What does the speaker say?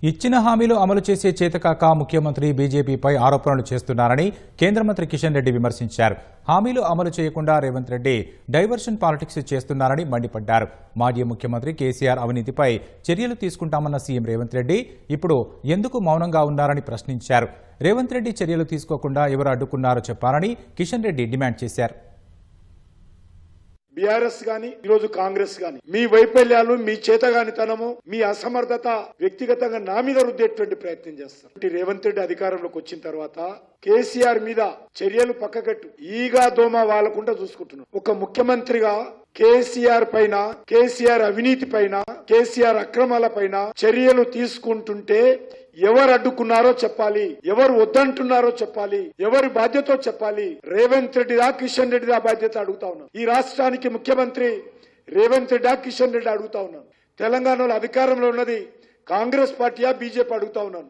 ఇచ్చిన హామీలు అమలు చేసే చేతకాక ముఖ్యమంత్రి బీజేపీపై ఆరోపణలు చేస్తున్నారని కేంద్ర మంత్రి కిషన్ రెడ్డి విమర్శించారు. హామీలు అమలు చేయకుండా రేవంత్ రెడ్డి డైవర్షన్ పాలిటిక్స్ చేస్తున్నారని మండిపడ్డారు. మాజీ ముఖ్యమంత్రి కేసీఆర్ అవినీతిపై చర్యలు తీసుకుంటామన్న సీఎం రేవంత్ రెడ్డి ఇప్పుడు ఎందుకు మౌనంగా ఉన్నారని ప్రశ్నించారు. రేవంత్ రెడ్డి చర్యలు తీసుకోకుండా ఎవరు అడ్డుకున్నారో చెప్పాలని కిషన్ రెడ్డి డిమాండ్ చేశారు. బీఆర్ఎస్ గాని ఈరోజు కాంగ్రెస్ గాని మీ వైఫల్యాలు, మీ చేతగానితనము, మీ అసమర్థత వ్యక్తిగతంగా నా మీద రుద్దేటువంటి ప్రయత్నం చేస్తారు. రేవంత్ రెడ్డి అధికారంలోకి వచ్చిన తర్వాత కేసీఆర్ మీద చర్యలు పక్కకట్టు ఈగా దోమ వాళ్ళకుండా చూసుకుంటున్నాం. ఒక ముఖ్యమంత్రిగా కేసీఆర్ పైన, కేసీఆర్ అవినీతి పైన, కేసీఆర్ అక్రమాల పైన చర్యలు తీసుకుంటుంటే ఎవరు అడ్డుకున్నారో చెప్పాలి, ఎవరు వద్దంటున్నారో చెప్పాలి, ఎవరి బాధ్యతో చెప్పాలి. రేవంత్ రెడ్డిదా కిషన్ రెడ్డిదా బాధ్యత అడుగుతా ఉన్నాను. ఈ రాష్ట్రానికి ముఖ్యమంత్రి రేవంత్ రెడ్డి కిషన్ రెడ్డి అడుగుతా ఉన్నాను. తెలంగాణలో అధికారంలో ఉన్నది కాంగ్రెస్ పార్టీయా బీజేపీ అడుగుతా ఉన్నాను.